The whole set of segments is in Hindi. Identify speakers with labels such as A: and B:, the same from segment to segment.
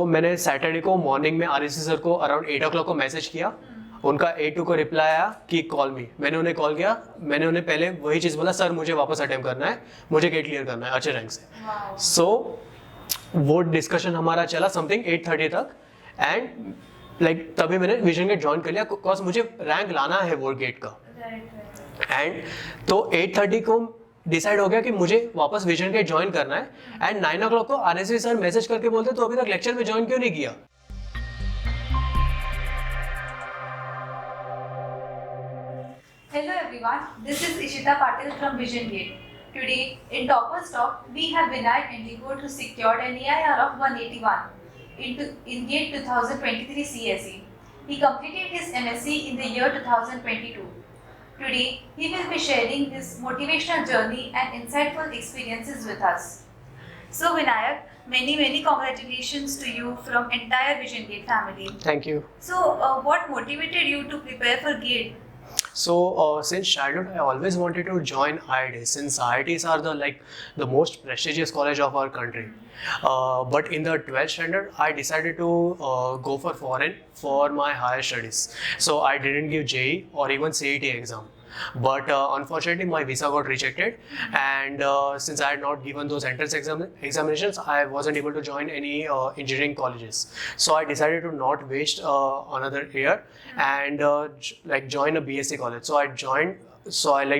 A: मैंने सैटरडे को मॉर्निंग में आर सर को अराउंड 8 o'clock को मैसेज किया। उनका 8 को रिप्लाई आया कि कॉल मी। मैंने उन्हें कॉल किया। मैंने उन्हें पहले वही चीज़ बोला, सर मुझे वापस अटेम्प्ट करना है, मुझे गेट क्लियर करना है अच्छे रैंक से। सो वो डिस्कशन हमारा चला समथिंग 8:30 तक एंड तभी मैंने विजन गेट ज्वाइन कर लिया बिकॉज मुझे रैंक लाना है वो गेट का। एंड तो 8:30 को डिसाइड हो गया कि मुझे वापस विजन गेट ज्वाइन करना है। एंड 9 o'clock को आरएसवी सर मैसेज करके बोलते तो अभी तक लेक्चर में ज्वाइन क्यों नहीं किया।
B: Hello everyone, this is Ishita Patil from Vision Gate. Today in Toppers Talk, we have Vinayak Indigo who secured an EIR of 181 in GATE 2023 CSE. He completed his MSc in the year 2022. Today, he will be sharing his motivational journey and insightful experiences with us. So Vinayak, many congratulations to you from entire Vision Gate family.
A: Thank you.
B: So what motivated you to prepare for GATE?
A: Since childhood, I always wanted to join IITs since IITs are the most prestigious college of our country. But in the 12th standard, I decided to go for foreign for my higher studies. So I didn't give JEE or even CET exam. But unfortunately, my visa got rejected, and since I had not given those entrance examinations, I wasn't able to join any engineering colleges. So I decided to not waste another year and join a BSc college. So I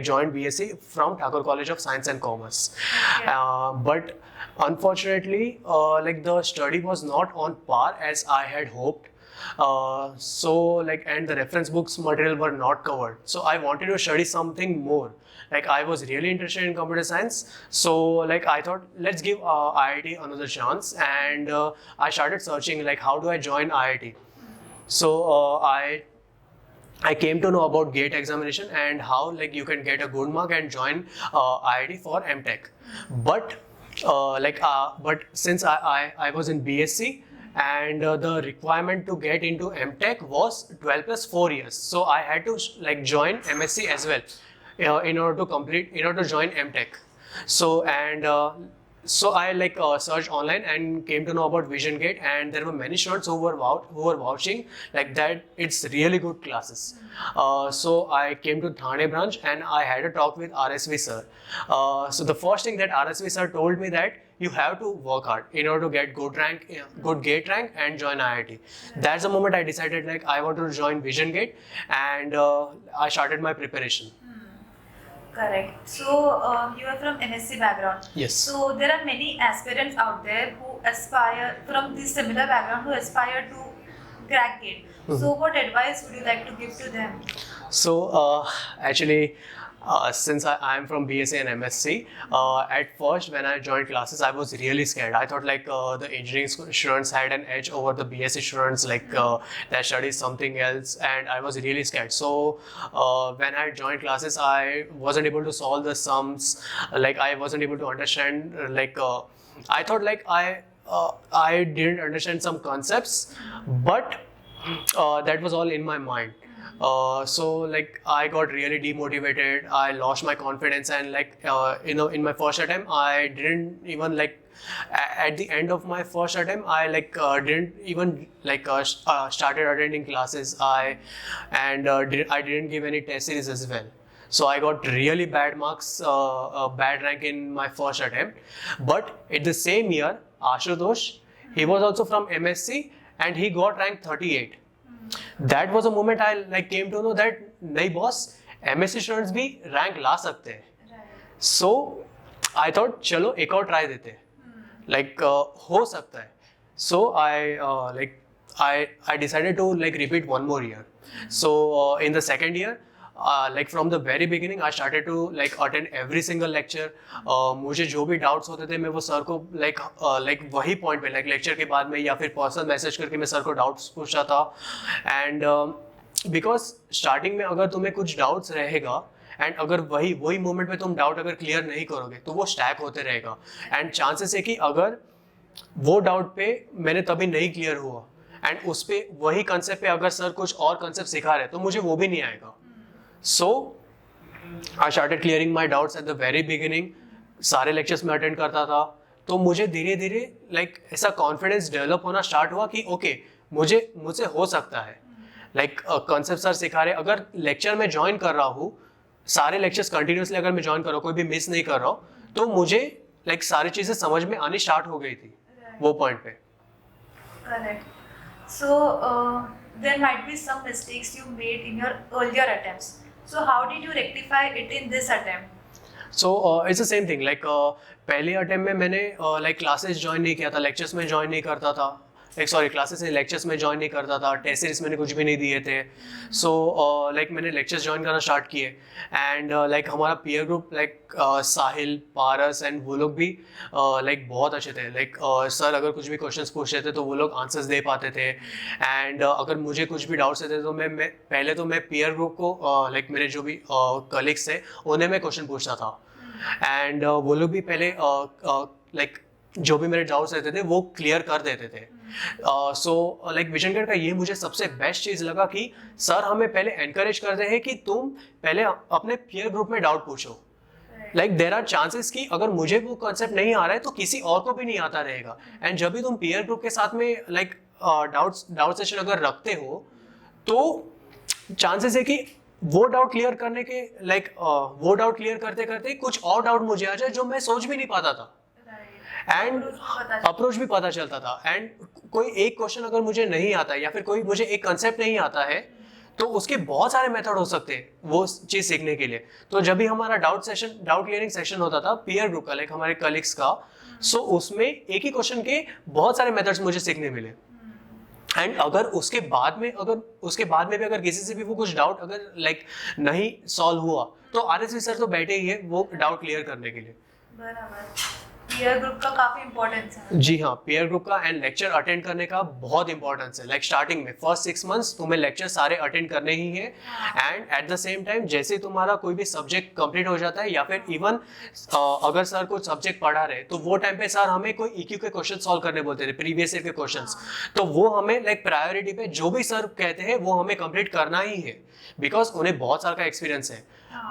A: joined BSc from Thakur College of Science and Commerce. But unfortunately, the study was not on par as I had hoped. And the reference books material were not covered. So I wanted to study something more. I was really interested in computer science. So I thought, let's give IIT another chance. And I started searching how do I join IIT. So I came to know about GATE examination and how you can get a good mark and join IIT for MTech. But since I was in BSc, and the requirement to get into MTech was 12 plus 4 years. So I had to join MSc as well in order to join MTech. So I searched online and came to know about Vision Gate, and there were many students who were vouching that it's really good classes. So I came to Thane branch and I had a talk with RSV sir. So the first thing that RSV sir told me that you have to work hard in order to get good GATE rank and join IIT. That's the moment I decided I wanted to join Vision Gate, and I started my preparation.
B: Correct. So you are from MSc background.
A: Yes.
B: So there are many aspirants out there who aspire from this similar background who aspire to crack GATE. So what advice would you like to give to them?
A: So actually, since I am from BSc and MSc, at first when I joined classes, I was really scared. I thought the engineering students had an edge over the BSc students, that study something else, and I was really scared. So when I joined classes, I wasn't able to solve the sums. I wasn't able to understand. I thought I didn't understand some concepts, but that was all in my mind. So I got really demotivated. I lost my confidence, and in my first attempt, I didn't even at the end of my first attempt, I didn't even started attending classes. I didn't give any test series as well. So I got really bad marks, bad rank in my first attempt. But in the same year, Ashutosh, he was also from MSc, and he got rank 38. That was a moment I came to know that nahi boss, MSc students भी rank ला सकते हैं. So I thought चलो एक और try देते हैं, हो सकता है. So I decided to repeat one more year. So in the second year, from the very beginning, I started to attend every single lecture. मुझे जो भी doubts होते थे मैं वो सर को वही point पे lecture के बाद में या फिर personal message करके मैं सर को doubts पूछता था. And because starting में अगर तुम्हें कुछ doubts रहेगा and अगर वही moment पे तुम doubt अगर clear नहीं करोगे तो वो stack होते रहेगा. And chances है कि अगर वो doubt पे मैंने तभी नहीं clear हुआ and उस पे वही concept पे अगर सर कुछ और concept सिखा रहे तो मुझे वो भी नहीं आएगा. So I started clearing my doubts at the very beginning. सारे lectures में attend करता था, तो मुझे धीरे धीरे लाइक ऐसा कॉन्फिडेंस डेवलप होना स्टार्ट हुआ कि ओके मुझसे हो सकता है। लाइक कॉन्सेप्ट सर सिखा रहे, अगर लेक्चर में ज्वाइन कर रहा हूँ, सारे लेक्चर्स कंटिन्यूसली अगर मैं ज्वाइन कर रहा हूँ, कोई भी मिस नहीं कर रहा हूँ, तो मुझे लाइक सारी चीज़ें समझ में आनी स्टार्ट हो गई थी वो पॉइंट पे।
B: Correct. So there might be some mistakes you made in your earlier attempts. So how did you rectify it in this attempt?
A: So it's the same thing, like पहले अटेम्प्ट में मैंने लाइक क्लासेस ज्वाइन नहीं किया था, लेक्चर्स में ज्वाइन नहीं करता था, क्लासेस से लेक्चर्स में ज्वाइन नहीं करता था, टेस्ट सीरीज मैंने कुछ भी नहीं दिए थे। सो लाइक मैंने लेक्चर्स ज्वाइन करना स्टार्ट किए एंड लाइक हमारा peer group like Sahil, Paras and वो लोग भी लाइक बहुत अच्छे थे। लाइक सर अगर कुछ भी क्वेश्चंस पूछते थे तो वो लोग आंसर्स दे पाते थे एंड अगर मुझे कुछ भी डाउट्स थे तो मैं पहले तो मैं पीयर ग्रुप को लाइक मेरे जो भी कलीग्स थे उन्हें मैं क्वेश्चन पूछता था एंड वो लोग भी पहले लाइक जो भी मेरे डाउट्स रहते थे वो क्लियर कर देते थे। सो लाइक विजन गेट का ये मुझे सबसे बेस्ट चीज़ लगा कि सर हमें पहले एनकरेज करते हैं कि तुम पहले अपने पीयर ग्रुप में डाउट पूछो। लाइक देयर आर चांसेस कि अगर मुझे वो कॉन्सेप्ट नहीं आ रहा है तो किसी और को भी नहीं आता रहेगा एंड जब भी तुम पीयर ग्रुप के साथ में लाइक डाउट सेशन अगर रखते हो तो चांसेस है कि वो डाउट क्लियर करने के लाइक वो डाउट क्लियर करते करते कुछ और डाउट मुझे आ जाए जो मैं सोच भी नहीं पाता था एंड अप्रोच भी पता चलता था। एंड कोई एक क्वेश्चन अगर मुझे नहीं आता है या फिर कोई मुझे एक कंसेप्ट नहीं आता है तो उसके बहुत सारे मेथड हो सकते हैं वो चीज़ सीखने के लिए। तो जब भी हमारा डाउट क्लियरिंग सेशन होता था पीयर ग्रुप का, लाइक हमारे कलीग्स का, सो उसमें एक ही क्वेश्चन के बहुत सारे मेथड्स मुझे सीखने मिले। एंड अगर उसके बाद में भी अगर किसी से भी वो कुछ डाउट अगर लाइक नहीं सॉल्व हुआ तो आरएसवी सर तो बैठे ही है वो डाउट क्लियर करने के लिए।
B: बराबर, पीयर ग्रुप का काफी इंपॉर्टेंस है।
A: जी हाँ, पीयर ग्रुप का एंड लेक्चर अटेंड करने का बहुत इंपॉर्टेंस है। लाइक स्टार्टिंग में फर्स्ट 6 मंथ्स तुम्हें लेक्चर सारे अटेंड करने ही है and at the same time जैसे तुम्हारा कोई भी सब्जेक्ट कंप्लीट हो जाता है या फिर इवन अगर सर कुछ सब्जेक्ट पढ़ा रहे तो वो टाइम पे सर हमें कोई ईक्यू के क्वेश्चन सॉल्व करने बोलते थे, प्रीवियस ईयर के क्वेश्चंस, तो वो हमें लाइक प्रायोरिटी पे जो भी सर कहते हैं वो हमें कंप्लीट करना ही है बिकॉज उन्हें बहुत साल का एक्सपीरियंस है।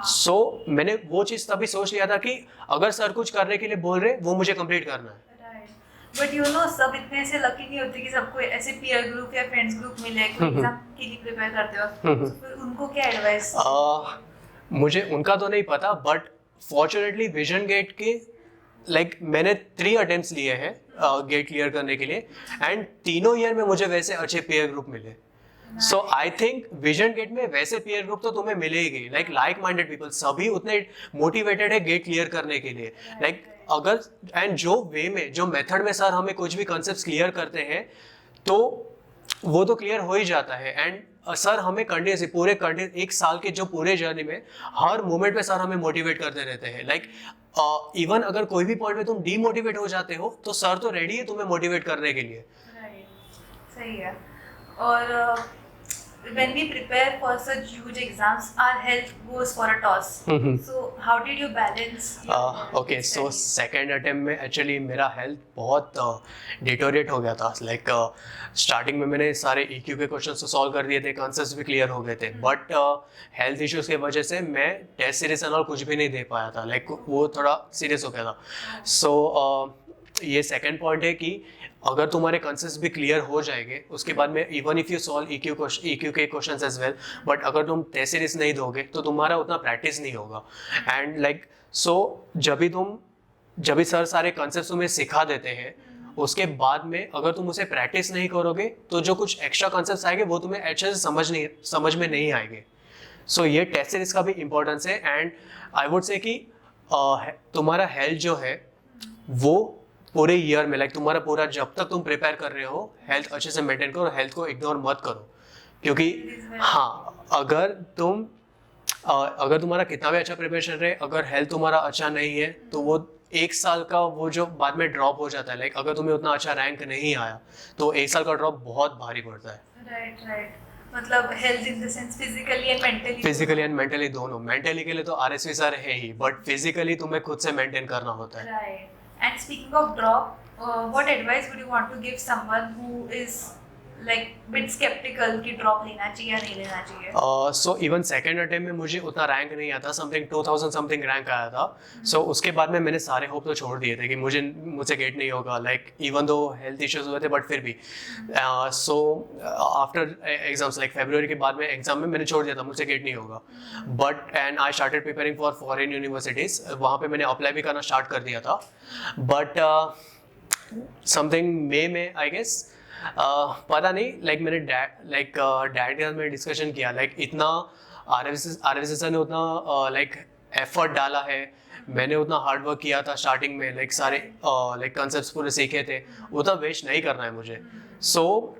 A: सो मैंने वो चीज़ तभी सोच लिया था कि अगर सर कुछ करने के लिए बोल रहे वो मुझे कंप्लीट करना है।
B: बट यू नो सब इतने ऐसे लकी नहीं होते कि सबको ऐसे पीयर ग्रुप या फ्रेंड्स ग्रुप मिले कोई एग्जाम के लिए प्रिपेयर करते हो, फिर उनको क्या एडवाइस?
A: मुझे उनका तो नहीं पता बट फॉर्चुनेटली विजन गेट के लाइक मैंने 3 अटेम्प्ट्स लिए हैं गेट क्लियर करने के लिए एंड तीनों ईयर में मुझे वैसे अच्छे पीयर ग्रुप मिले। सो आई थिंक विजन गेट में वैसे पीयर ग्रुप तो तुम्हें मिलेगी, लाइक माइंडेड पीपल, सभी उतने मोटिवेटेड है गेट क्लियर करने के लिए। लाइक अगर एंड जो वे में जो मेथड में सर हमें कुछ भी कॉन्सेप्ट्स क्लियर करते हैं तो वो तो क्लियर हो ही जाता है एंड सर हमें कंटिन्यूसली पूरे एक साल के जो पूरे जर्नी में हर मोमेंट पे सर हमें मोटिवेट करते रहते हैं। लाइक इवन अगर कोई भी पॉइंट में तुम डीमोटिवेट हो जाते हो तो सर तो रेडी है तुम्हें मोटिवेट करने के लिए।
B: सही है। और when we prepare for such huge exams, our health goes for a toss. So how did you balance?
A: Okay, so second attempt में actually मेरा health बहुत deteriorate हो गया था। Like starting में मैंने सारे EQ के questions तो solve कर दिए थे, concepts भी clear हो गए थे, but health issues के वजह से मैं test series and all कुछ भी नहीं दे पाया था। Like वो थोड़ा serious हो गया था। So ये second point है कि अगर तुम्हारे कंसेप्ट्स भी क्लियर हो जाएंगे उसके बाद में even if you solve EQ के क्वेश्चंस एज वेल, बट अगर तुम टेस्ट सीरीज नहीं दोगे तो तुम्हारा उतना प्रैक्टिस नहीं होगा एंड लाइक सो जब भी सर सारे कंसेप्ट्स तुम्हें सिखा देते हैं उसके बाद में अगर तुम उसे प्रैक्टिस नहीं करोगे तो जो कुछ एक्स्ट्रा कंसेप्ट्स आएंगे वो तुम्हें अच्छे से समझ में नहीं आएंगे। सो ये टेस्ट सीरीज का भी इम्पोर्टेंस है एंड आई वुड से कि तुम्हारा हेल्थ जो है वो पूरे ईयर में लाइक तुम्हारा पूरा जब तक तुम प्रिपेयर कर रहे हो हेल्थ अच्छे से मेंटेन करो, हेल्थ को इग्नोर मत करो क्योंकि हाँ अगर तुम्हारा कितना भी अच्छा प्रिपरेशन रहे अगर हेल्थ तुम्हारा अच्छा नहीं है तो वो 1 साल का वो जो बाद में ड्रॉप हो जाता है। लाइक अगर तुम्हें उतना अच्छा रैंक नहीं आया तो 1 साल का ड्रॉप बहुत भारी पड़ता है।
B: राइट मतलब health in the sense physically and mentally
A: दोनों। मेंटली के लिए तो आरएसवी सर है ही बट फिजिकली तुम्हें खुद से मेंटेन करना होता है।
B: Right. And speaking of drop, what advice would you want to give someone who is like bit skeptical कि ड्रॉप लेना चाहिए या नहीं लेना चाहिए?
A: सो इवन सेकेंड अटेम्प्ट में मुझे उतना रैंक नहीं आता, समथिंग 2000 समथिंग रैंक आया था. सो उसके बाद में मैंने सारे होप तो छोड़ दिए थे कि मुझसे गेट नहीं होगा, like even though health issues हुए थे बट फिर भी. सो आफ्टर एग्जाम्स लाइक फरवरी के बाद में एग्जाम में मैंने छोड़ दिया था मुझसे गेट नहीं होगा. But and I started preparing for foreign universities. वहाँ पे मैंने अप्लाई भी करना स्टार्ट कर दिया था. बट समथिंग मे में आई गेस पता नहीं, लाइक मैंने डैड के साथ मैंने डिस्कशन किया, लाइक इतना आरएसएस ने उतना लाइक एफर्ट डाला है, मैंने उतना हार्ड वर्क किया था स्टार्टिंग में, लाइक सारे लाइक कॉन्सेप्ट्स पूरे सीखे थे, उतना वेस्ट नहीं करना है मुझे. सो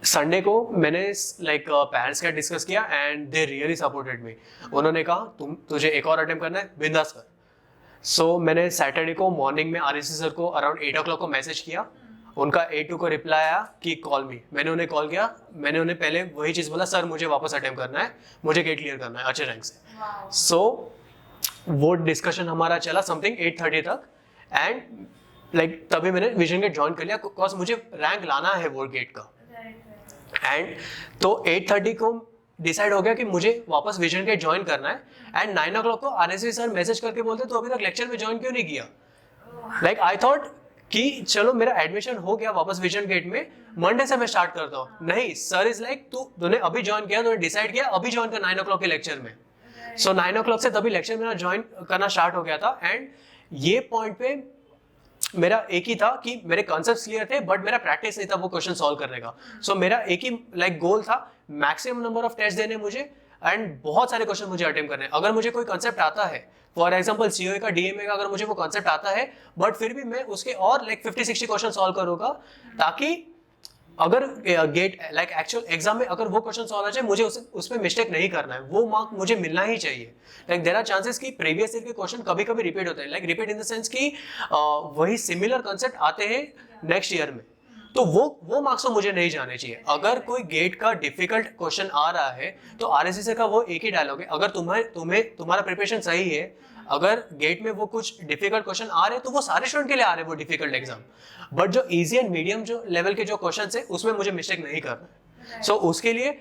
A: संडे को मैंने लाइक पेरेंट्स के साथ डिस्कस किया and they really supported me. उन्होंने कहा तुझे एक और अटेम्प्ट करना है, बिंदास कर. सो मैंने सैटरडे को मॉर्निंग में आरएसएस सर को अराउंड 8 o'clock को मैसेज किया. उनका 8 को रिप्लाई आया कि कॉल मी. मैंने उन्हें कॉल किया, मैंने उन्हें पहले वही चीज़ बोला, सर मुझे वापस अटेम्प्ट करना है, मुझे गेट क्लियर करना है अच्छे रैंक से. सो वो डिस्कशन हमारा चला समथिंग 8:30 तक एंड लाइक तभी मैंने विजन गेट ज्वाइन कर लिया, बिकॉज मुझे रैंक लाना है वो गेट का. एंड तो 8:30 को डिसाइड हो गया कि मुझे वापस विजन गेट ज्वाइन करना है. एंड 9 o'clock को आरएसवी सर मैसेज करके बोलते तो अभी तक लेक्चर में ज्वाइन क्यों नहीं किया. लाइक आई थॉट कि चलो मेरा एडमिशन हो गया वापस विजन गेट में, मंडे से मैं स्टार्ट करता हूँ. नहीं, सर इज लाइक तूने अभी ज्वाइन किया, तूने डिसाइड किया अभी ज्वाइन कर 9 o'clock के लेक्चर में. सो 9 o'clock से तभी लेक्चर मेरा ज्वाइन करना स्टार्ट हो गया था. एंड ये पॉइंट पे मेरा एक ही था कि मेरे कॉन्सेप्ट्स क्लियर थे बट मेरा प्रैक्टिस नहीं था वो क्वेश्चन सॉल्व करने का. सो मेरा एक ही लाइक गोल था, मैक्सिमम नंबर ऑफ टेस्ट देने मुझे एंड बहुत सारे क्वेश्चन मुझे अटेम्प्ट करने. अगर मुझे कोई कॉन्सेप्ट आता है, फॉर एग्जाम्पल सीओए का, डीएमए का, अगर मुझे वो कॉन्सेप्ट आता है बट फिर भी मैं उसके और लाइक 50-60 क्वेश्चन सॉल्व करूंगा, ताकि अगर गेट लाइक एक्चुअल एग्जाम में अगर वो क्वेश्चन सॉल्व आ जाए, मुझे उसमें मिस्टेक नहीं करना है, वो मार्क मुझे मिलना ही चाहिए. लाइक देयर आर चांसेस कि प्रीवियस ईयर के क्वेश्चन कभी कभी रिपीट होते हैं, like repeat in the sense कि वही सिमिलर कॉन्सेप्ट आते हैं नेक्स्ट ईयर में, तो वो मार्क्स तो मुझे नहीं जाने चाहिए. अगर कोई गेट का डिफिकल्ट क्वेश्चन आ रहा है तो आरएससी का वो एक ही डायलॉग है, अगर तुम्हारा प्रिपरेशन सही है, अगर गेट में वो कुछ डिफिकल्ट क्वेश्चन आ रहे हैं तो वो सारे स्टूडेंट के लिए आ रहे हैं वो डिफिकल्ट एग्जाम, बट जो इजी एंड मीडियम जो लेवल के जो क्वेश्चन है उसमें मुझे मिस्टेक नहीं करना है. सो उसके लिए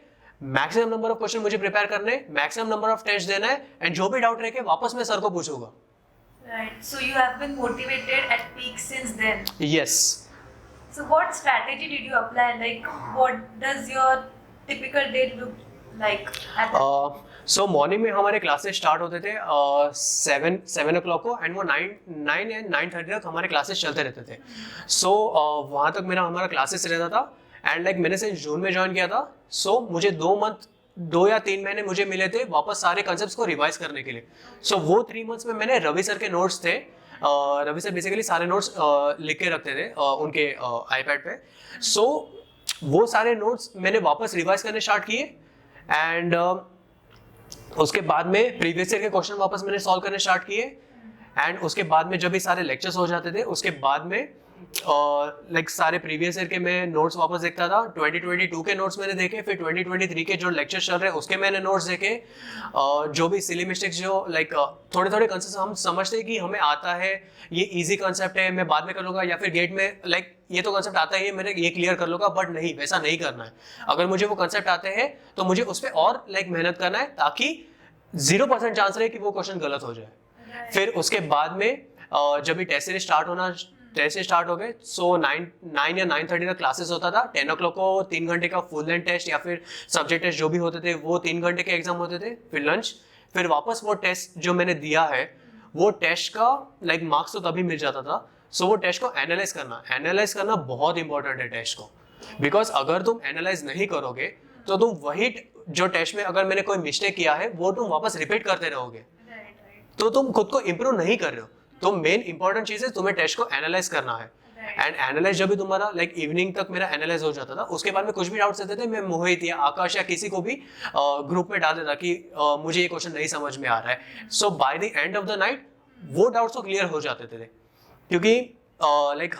A: मैक्सिमम नंबर ऑफ क्वेश्चन मुझे प्रिपेयर करने, मैक्सिमम नंबर ऑफ टेस्ट देना है एंड जो भी डाउट रहे वापस मैं सर को पूछूंगा.
B: Right. So you have been motivated at peak since then.
A: Yes.
B: So what strategy did you apply? Like what does your typical day look like?
A: So morning में हमारे क्लासेस स्टार्ट होते थे 7 o'clock को एंड वो 9 एंड 9:30 तक हमारे क्लासेस चलते रहते थे. सो वहाँ तक हमारा क्लासेस रहता था एंड लाइक मैंने से जून में ज्वाइन किया था. सो मुझे 2 या 3 महीने मुझे मिले थे वापस सारे कॉन्सेप्ट्स को रिवाइज करने के लिए. सो वो 3 months में मैंने रवि सर के नोट्स थे, रवि सर बेसिकली सारे नोट्स लिख के रखते थे उनके आईपैड पे. सो वो सारे नोट्स मैंने वापस रिवाइज करने स्टार्ट किए एंड उसके बाद में प्रीवियस ईयर के क्वेश्चन वापस मैंने सॉल्व करने स्टार्ट किए. एंड उसके बाद में जब भी सारे लेक्चर्स हो जाते थे उसके बाद में लाइक सारे प्रीवियस ईयर के मैं नोट्स वापस देखता था. 2022 के नोट्स मैंने देखे, फिर 2023 के जो लेक्चर चल रहे हैं उसके मैंने नोट्स देखे. जो भी सिली मिस्टेक्स जो लाइक थोड़े थोड़े कॉन्सेप्ट हम समझते हैं कि हमें आता है, ये इजी कॉन्सेप्ट है, मैं बाद में कर लूँगा, या फिर गेट में लाइक ये तो कॉन्सेप्ट आता है मेरे ये क्लियर कर लूँगा, बट नहीं, वैसा नहीं करना है. अगर मुझे वो कॉन्सेप्ट आते हैं तो मुझे उस पर और लाइक मेहनत करना है ताकि 0% चांस रहे कि वो क्वेश्चन गलत हो जाए. फिर उसके बाद में जब भी टेस्ट सीरीज स्टार्ट हो गए, सो 9 या 9:30 तक क्लासेस होता था. 10 o'clock को 3 घंटे का फुल लेंथ टेस्ट या फिर सब्जेक्ट टेस्ट जो भी होते थे वो 3 घंटे के एग्जाम होते थे. फिर लंच, फिर वापस वो टेस्ट जो मैंने दिया है वो टेस्ट का लाइक मार्क्स तो तभी मिल जाता था. सो वो टेस्ट को एनालाइज करना बहुत इंपॉर्टेंट है टेस्ट को, बिकॉज अगर तुम एनालाइज नहीं करोगे तो तुम वही जो टेस्ट में अगर मैंने कोई मिस्टेक किया है वो तुम वापस रिपीट करते रहोगे, तो तुम खुद को इम्प्रूव नहीं कर रहे हो. तो मेन इंपॉर्टेंट चीज है तुम्हें टेस्ट को एनालाइज करना है. एंड एनालाइज जब भी तुम्हारा लाइक इवनिंग तक मेरा एनालाइज हो जाता था, उसके बाद में कुछ भी डाउट्स रहते थे मैं मोहित या आकाश या किसी को भी ग्रुप में डाल देता कि मुझे ये क्वेश्चन नहीं समझ में आ रहा है. So by the end of the night वो डाउट्स तो क्लियर हो जाते थे, क्योंकि लाइक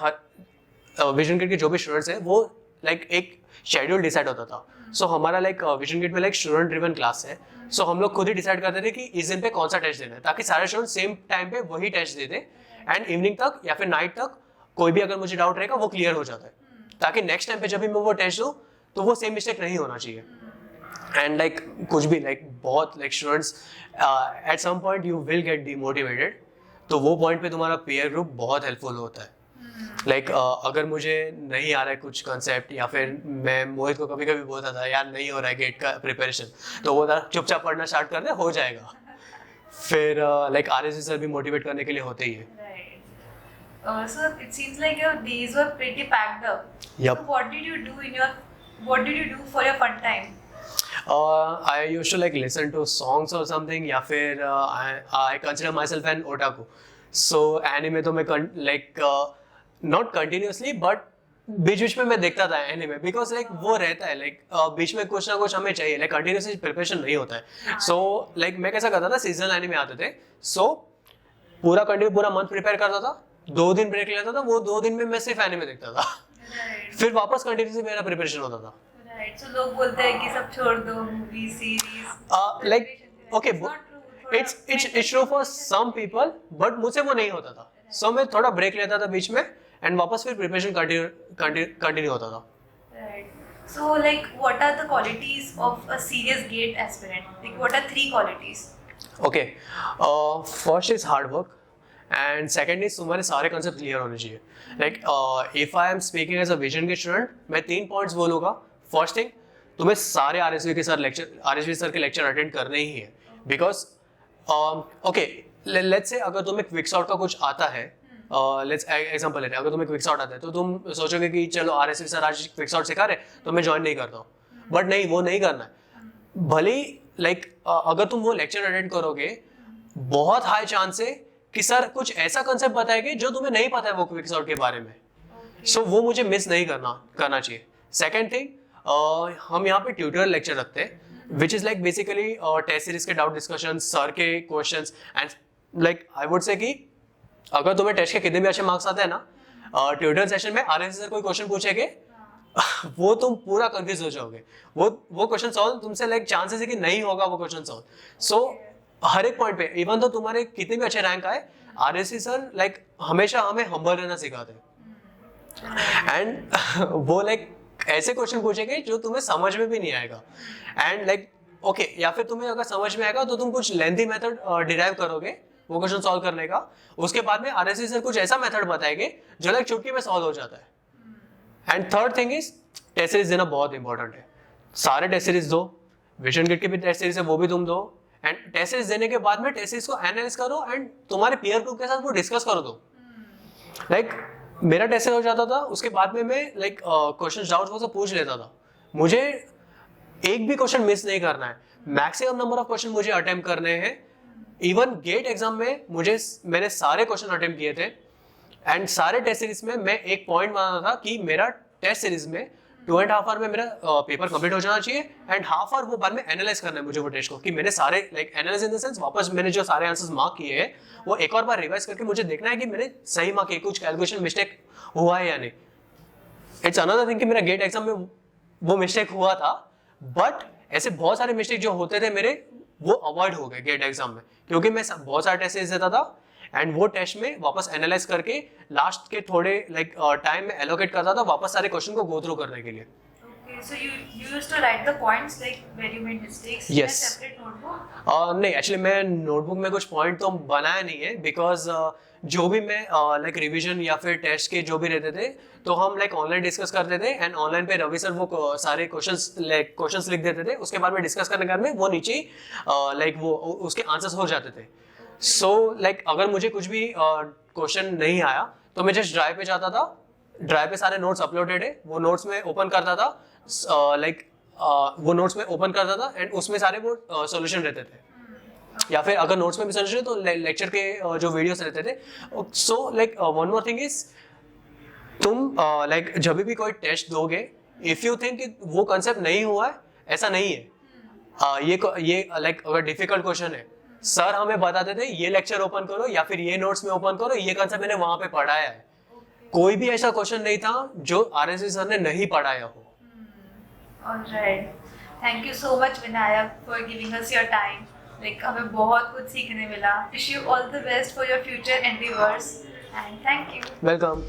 A: विजन गेट के जो भी स्टूडेंट्स हैं वो लाइक एक शेड्यूल डिसाइड होता था. सो हमारा लाइक विजन गेट में लाइक स्टूडेंट ड्रिवन क्लास है. सो हम लोग खुद ही डिसाइड करते थे कि इस दिन पे कौन सा टेस्ट देना है, ताकि सारे स्टूडेंट सेम टाइम पे वही टेस्ट दे दें एंड इवनिंग तक या फिर नाइट तक कोई भी अगर मुझे डाउट रहेगा वो क्लियर हो जाता है, ताकि नेक्स्ट टाइम पे जब भी मैं वो टेस्ट दूँ तो वो सेम मिस्टेक नहीं होना चाहिए। एंड लाइक कुछ भी लाइक बहुत like students at some point you will get demotivated, तो वो पॉइंट पे तुम्हारा पीयर ग्रुप बहुत हेल्पफुल होता है। लाइक अगर मुझे नहीं आ रहा है कुछ कंसेप्ट, या फिर मैं मोहित को कभी कभी बोलता था यार नहीं हो रहा है गेट का प्रिपरेशन, तो वो था चुपचाप पढ़ना स्टार्ट कर दे, हो जाएगा। फिर लाइक RSV सर भी मोटिवेट करने के लिए होते ही है।
B: So it seems like your days were pretty packed up.
A: Yep.
B: So what did you do for your fun time?
A: I used to like listen to songs or something, या फिर I consider myself an otaku. So anime तो मैं like not continuously but बीच में मैं देखता था एनिमे, बिकॉज लाइक वो रहता है लाइक बीच में कुछ ना कुछ हमें चाहिए, लाइक कंटिन्यूसली प्रिपरेशन नहीं होता है। सो लाइक मैं कैसा करता था, सीजनल एनिमे आते थे, सो पूरा मंथ प्रिपेयर करता था, 2 दिन ब्रेक लेता था, वो 2 दिन में मैं सिर्फ एनिमे देखता था, फिर वापस कंटिन्यूसली मेरा प्रिपरेशन होता था।
B: राइट, सो लोग बोलते हैं कि सब छोड़ दो, movie series,
A: like okay it's true for some people, but मुझसे वो नहीं होता था। सो मैं थोड़ा ब्रेक लेता था बीच में एंड वापस फिर प्रिपरेशन कंटिन्यू होता था।
B: Right. So, like, what are the qualities of a serious GATE aspirant? Like, what are 3 qualities?
A: Okay, first is hard work, and second is तुम्हारे सारे concept clear होने चाहिए। Like, if I am speaking as a vision gate student, मैं 3 points बोलूँगा। First thing, तुम्हें सारे RSV सर के लेक्चर अटेंड करने ही है, because okay, let's say अगर तुम्हें क्विक सॉर्ट का कुछ आता है, लेट्स एग्जांपल लेते हैं, अगर तुम्हें क्विक सॉर्ट आता है तो तुम सोचोगे कि चलो RSV सर आज क्विक सॉर्ट सिखा रहे तो मैं ज्वाइन नहीं करता हूँ, बट नहीं, वो नहीं करना है। भले लाइक अगर तुम वो लेक्चर अटेंड करोगे, बहुत हाई चांस है कि सर कुछ ऐसा कंसेप्ट बताएंगे जो तुम्हें नहीं पता है वो क्विक सॉर्ट के बारे में, सो वो मुझे मिस नहीं करना चाहिए। सेकेंड थिंग, हम यहाँ पे ट्यूटोरियल लेक्चर रखते हैं, which is like basically test series के डाउट डिस्कशन, सर के questions, and like I would say कि अगर तुम्हें टेस्ट के कितने भी अच्छे मार्क्स आते हैं ना, ट्यूटोरियल सेशन में RSV सर कोई क्वेश्चन पूछेंगे वो तुम पूरा कंफ्यूज हो जाओगे, वो क्वेश्चन सॉल्व तुमसे लाइक चांसेस है कि नहीं होगा वो क्वेश्चन सॉल्व। सो हर एक पॉइंट पे, इवन तो तुम्हारे कितने भी अच्छे रैंक आए, RSV सर लाइक हमेशा हमें हम्बल रहना सिखाते हैं, एंड वो लाइक ऐसे क्वेश्चन पूछेंगे जो तुम्हें समझ में भी नहीं आएगा, एंड लाइक ओके, या फिर तुम्हें अगर समझ में आएगा तो तुम कुछ लेंथी मेथड डिराइव करोगे वो क्वेश्चन सॉल्व करने का, उसके बाद में RSV सर कुछ ऐसा मेथड बताएंगे जो लाइक चुटकी में सॉल्व हो जाता है। And third thing is test series देना बहुत इंपॉर्टेंट है। सारे टेस्ट सीरीज दो, विजन गेट की भी टेस्ट सीरीज है वो भी तुम दो, एंड टेस्ट सीरीज देने के बाद में टेस्ट सीरीज को एनालाइज करो एंड तुम्हारे पीयर ग्रुप के साथ वो डिस्कस करो दो। लाइक मेरा टेस्ट सीरीज हो जाता था, उसके बाद में मैं लाइक क्वेश्चन डाउट्स वो सब पूछ लेता था, मुझे एक भी क्वेश्चन मिस नहीं करना है, मैक्सिमम नंबर ऑफ क्वेश्चन मुझे अटेम्प्ट करने हैं। इवन गेट एग्जाम में मैंने सारे क्वेश्चन अटेम्प्ट किए थे, एंड सारे टेस्ट सीरीज में मैं एक पॉइंट माना था कि मेरा टेस्ट सीरीज में 2.5 आवर में मेरा पेपर कंप्लीट हो जाना चाहिए, एंड हाफ आवर वो बाद में एनालाइज करना है मुझे वो टेस्ट को, कि मैंने सारे like analyse in the sense वापस मैंने जो सारे आंसर्स मार्क किए हैं वो एक और बार रिवाइज करके मुझे देखना है कि मैंने सही मार्क किए, कुछ कैलकुलेशन मिस्टेक हुआ है या नहीं। इट्स अनदर थिंग कि मेरा गेट एग्जाम में वो मिस्टेक हुआ था, बट ऐसे बहुत सारे मिस्टेक जो होते थे मेरे वो अवॉइड हो गए गेट एग्जाम में, क्योंकि मैं बहुत सारे टेस्ट देता था एंड वो टेस्ट में वापस एनालाइज करके लास्ट के थोड़े लाइक टाइम में एलोकेट करता था वापस सारे क्वेश्चन को गो थ्रू करने के लिए।
B: Okay, so you used to write the points like where you made mistakes in
A: Yes.
B: a separate notebook?
A: नहीं, एक्चुअली मैं नोटबुक में कुछ पॉइंट तो बनाया नहीं है, बिकॉज जो भी मैं लाइक रिवीजन या फिर टेस्ट के जो भी रहते थे तो हम लाइक ऑनलाइन डिस्कस करते थे, एंड ऑनलाइन पे रवि सर वो सारे क्वेश्चंस लिख देते थे, उसके बाद में डिस्कस करने के बाद में वो नीचे लाइक वो उसके आंसर्स हो जाते थे। सो लाइक अगर मुझे कुछ भी क्वेश्चन नहीं आया तो मैं जस्ट ड्राइव पे जाता था, ड्राइव पे सारे नोट्स अपलोडेड है, वो नोट्स में ओपन करता था, वो नोट्स में ओपन करता था एंड उसमें सारे वो सॉल्यूशन रहते थे, या फिर अगर नोट्स में भी सॉल्यूशन तो लेक्चर के जो वीडियोस रहते थे। So like one more thing is, तुम लाइक जब भी कोई टेस्ट दोगे, इफ यू थिंक कि वो कंसेप्ट नहीं हुआ है, ऐसा नहीं है। ये लाइक अगर डिफिकल्ट क्वेश्चन है, सर हमें बताते थे ये लेक्चर ओपन करो या फिर ये नोट्स में ओपन करो, ये कंसेप्ट मैंने वहां पे पढ़ाया है। कोई भी ऐसा क्वेश्चन नहीं था जो RSV सर ने नहीं पढ़ाया हो।
B: Alright. Thank you so much Vinayak for giving us your time. Like हमें बहुत कुछ सीखने मिला. Wish you all the best for your future endeavors and thank you.
A: Welcome.